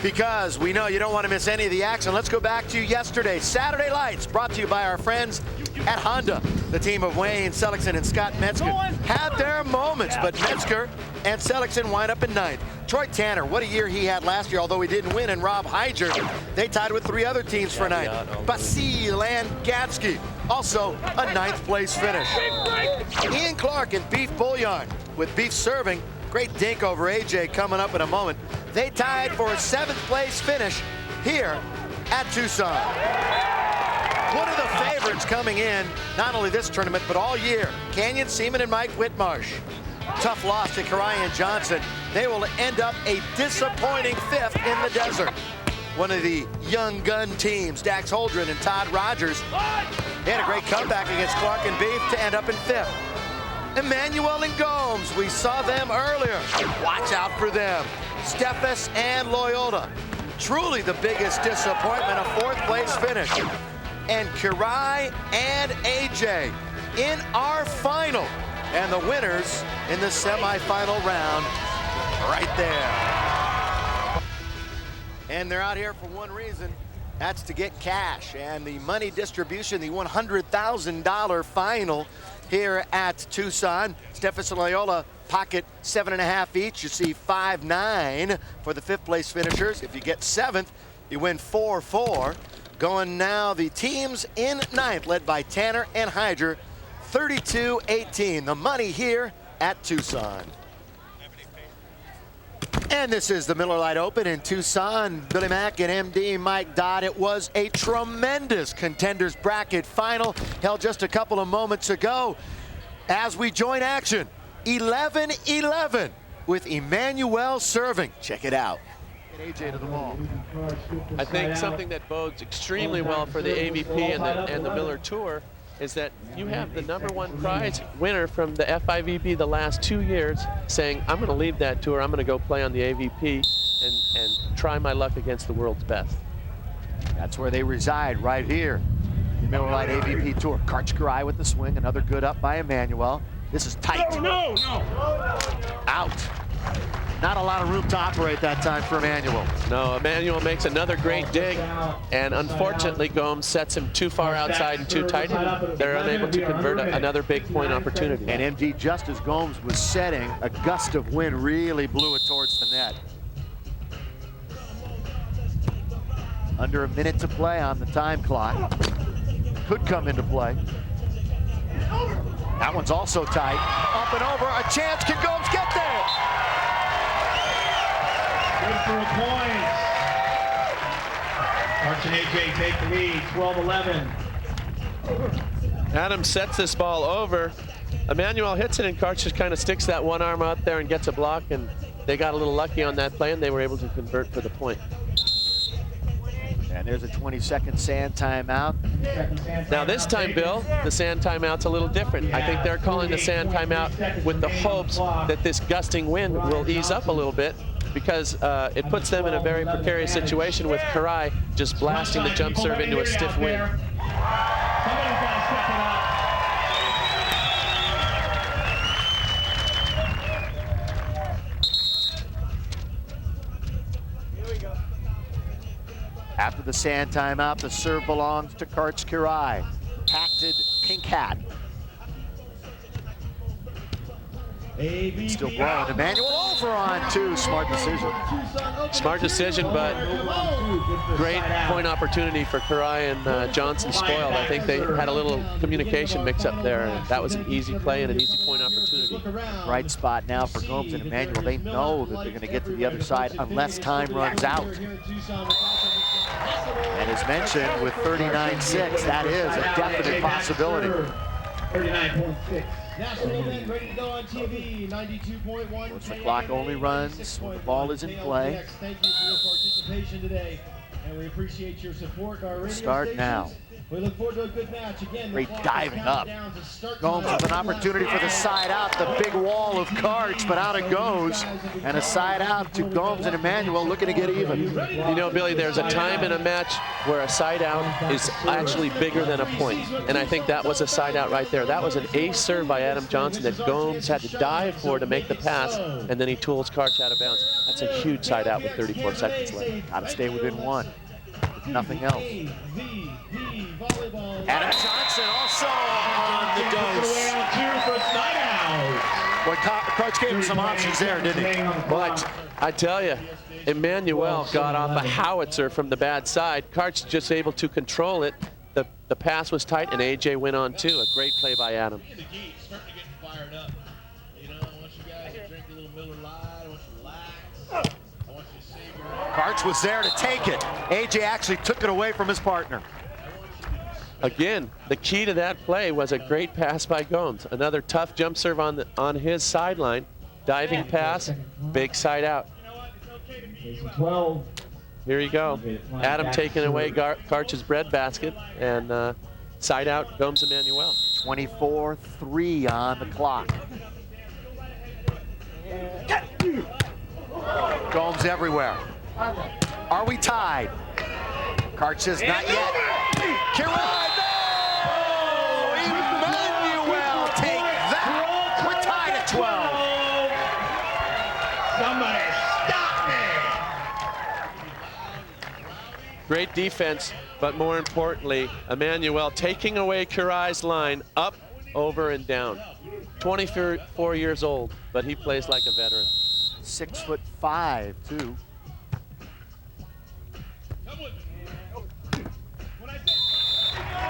because we know you don't want to miss any of the action. Let's go back to yesterday. Saturday Lights, brought to you by our friends at Honda. The team of Wayne Seligson and Scott Metzger had their moments, but Metzger and Seligson wind up in ninth. Troy Tanner, what a year he had last year, although he didn't win, and Rob Heiger, they tied with 3 other teams for ninth. Basil and Gadsky, also a ninth place finish. Ian Clark and Beef Bouillon, with Beef serving. Great dink over AJ coming up in a moment. They tied for a 7th place finish here at Tucson. One of the favorites coming in, not only this tournament, but all year, Canyon Seaman and Mike Whitmarsh. Tough loss to Karai and Johnson. They will end up a disappointing 5th in the desert. One of the young gun teams, Dax Holdren and Todd Rogers, they had a great comeback against Clark and Beef to end up in 5th. Emanuel and Gomes, we saw them earlier. Watch out for them. Steffes and Loyola. Truly the biggest disappointment, a 4th place finish. And Karai and AJ in our final. And the winners in the semifinal round right there. And they're out here for one reason. That's to get cash and the money distribution, the $100,000 final here at Tucson. Steffes and Loyola pocket 7.5 each. You see 5-9 for the 5th place finishers. If you get 7th, you win 4-4. Going now the teams in 9th, led by Tanner and Heiger, 32-18. The money here at Tucson. And this is the Miller Lite Open in Tucson. Billy Mack and MD Mike Dodd. It was a tremendous contenders bracket final held just a couple of moments ago. As we join action, 11-11 with Emanuel serving. Check it out. AJ to the ball. I think something that bodes extremely well for the AVP and the Miller Tour is that you have the #1 prize winner from the FIVB the last 2 years saying, I'm going to leave that tour, I'm going to go play on the AVP and try my luck against the world's best. That's where they reside, right here. The Miller Lite AVP Tour. Karchkarai with the swing, another good up by Emanuel. This is tight. No. Out. Not a lot of room to operate that time for Emanuel. No, Emanuel makes another great dig, and unfortunately Gomes sets him too far outside and too tight. They're unable to convert another big point opportunity. And MD, just as Gomes was setting, a gust of wind really blew it towards the net. Under a minute to play on the time clock. Could come into play. That one's also tight. Up and over, a chance, can Gomes get there? Good for a point. Arch and AJ take the lead, 12-11. Adam sets this ball over. Emanuel hits it, and Karch just kind of sticks that one arm out there and gets a block, and they got a little lucky on that play, and they were able to convert for the point. And there's a 20-second sand timeout. Now this time, Bill, the sand timeout's a little different. I think they're calling the sand timeout with the hopes that this gusting wind will ease up a little bit, because it puts them in a very precarious situation with Karai just blasting the jump serve into a stiff wind. After the sand timeout, the serve belongs to Karchkarai. Patented pink hat. Still blowing. Emanuel over on 2. Smart decision. Smart decision, but great point opportunity for Karai and Johnson spoiled. I think they had a little communication mix-up there. That was an easy play and an easy point opportunity. Bright spot now for Gomes and Emanuel. They know that they're going to get to the other side unless time runs out. And as mentioned, with 39-6, that is a definite possibility. 39.6. National event ready to go on TV, 92.1. Once the clock only runs when the ball is in play. Thank you for your participation today, and we appreciate your support. Our radio Start stations. now. We look forward to a good match. Again, Great diving up. Gomes with an opportunity for the side out, the big wall of cards, but out it goes. And a side out to Gomes and Emanuel looking to get even. You know, Billy, there's a time in a match where a side out is actually bigger than a point. And I think that was a side out right there. That was an ace serve by Adam Johnson that Gomes had to dive for to make the pass, and then he tools Karch out of bounds. That's a huge side out with 34 seconds left. Got to stay within one. Nothing else. Adam Johnson also on the dose. Well, Karch gave him some options there, didn't he? Well, I tell you, Emanuel got off a howitzer from the bad side. Karch just able to control it. The pass was tight, and AJ went on too. A great play by Adam. Karch was there to take it. AJ actually took it away from his partner. Again, the key to that play was a great pass by Gomes. Another tough jump serve on his sideline. Diving pass, big side out. 12. Here you go. Adam taking away Karch's breadbasket, and side out Gomes Emanuel. 24-3 on the clock. Gomes everywhere. Are we tied? Karch says not yet. Kirai, no! Emanuel, take that! We're tied at 12. Somebody stop me! Great defense, but more importantly, Emanuel taking away Kirai's line up, over, and down. 24 years old, but he plays like a veteran. 6'5", too.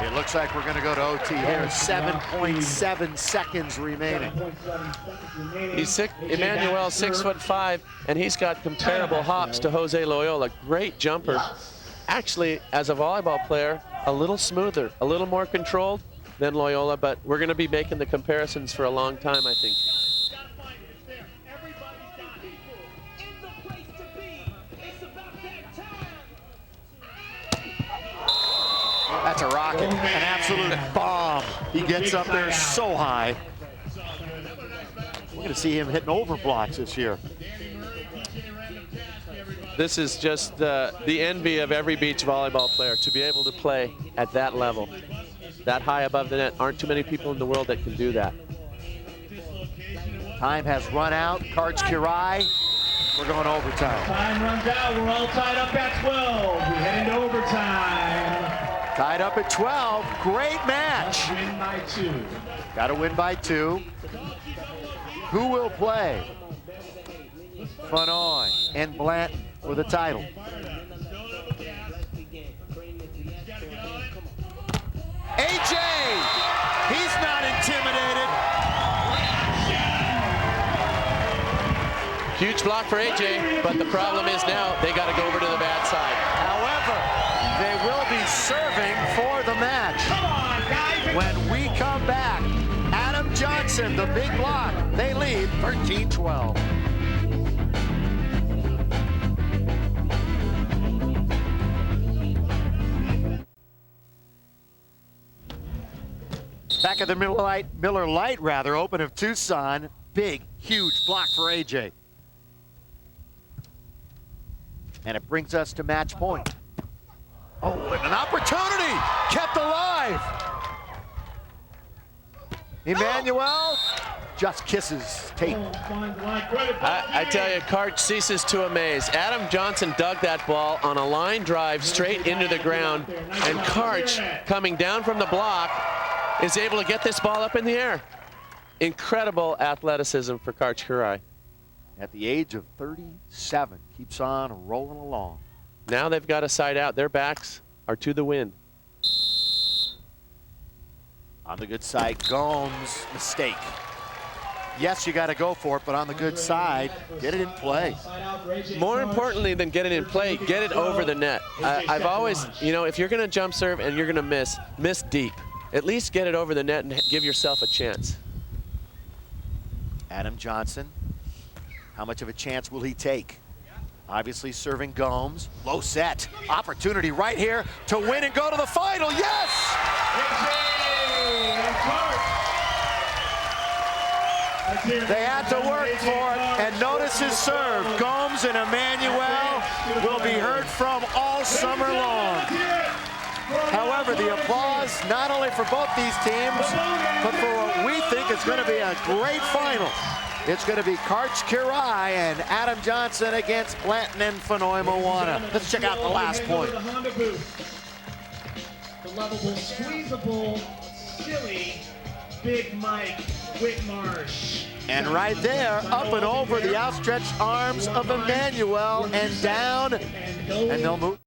It looks like we're going to go to OT here. 7.7 seconds remaining. Emanuel 6'5", and he's got comparable hops to Jose Loyola. Great jumper. Actually, as a volleyball player, a little smoother, a little more controlled than Loyola, but we're going to be making the comparisons for a long time, I think. That's a rocket, an absolute bomb. He gets up there so high. We're going to see him hitting over blocks this year. This is just the envy of every beach volleyball player, to be able to play at that level, that high above the net. Aren't too many people in the world that can do that. Time has run out. Karch Kirai. We're going overtime. Time runs out. We're all tied up at 12. We head into overtime. Tied up at 12. Great match. Win by 2. Got to win by 2. Who will play? Fanoy and Blanton for the title. AJ! He's not intimidated. Huge block for AJ, but the problem is now they got to go over to the bad side. However, they will be serving for the match. When we come back, Adam Johnson, the big block, they lead 13-12. Back at the Miller Lite, Open of Tucson. Big, huge block for AJ. And it brings us to match point. Oh, and an opportunity kept alive. Emanuel just kisses tape. I tell you, Karch ceases to amaze. Adam Johnson dug that ball on a line drive straight into the ground, and Karch, coming down from the block, is able to get this ball up in the air. Incredible athleticism for Karch Kirai. At the age of 37, keeps on rolling along. Now they've got a side out. Their backs are to the wind. On the good side, Gomes, mistake. Yes, you got to go for it, but on the good side, get it in play. More importantly than get it in play, get it over the net. I've always, if you're going to jump serve and you're going to miss deep. At least get it over the net and give yourself a chance. Adam Johnson, how much of a chance will he take? Obviously serving Gomes. Low set. Opportunity right here to win and go to the final. Yes! They had to work for it, and notice his serve. Gomes and Emanuel will be heard from all summer long. However, the applause not only for both these teams, but for what we think is going to be a great final. It's going to be Karch Kirai and Adam Johnson against Blanton and Fennoy Moana. Let's check out the last point. The lovable, squeezable, silly, Big Mike Whitmarsh. And right there, up and over the outstretched arms of Emanuel and down, and they'll move.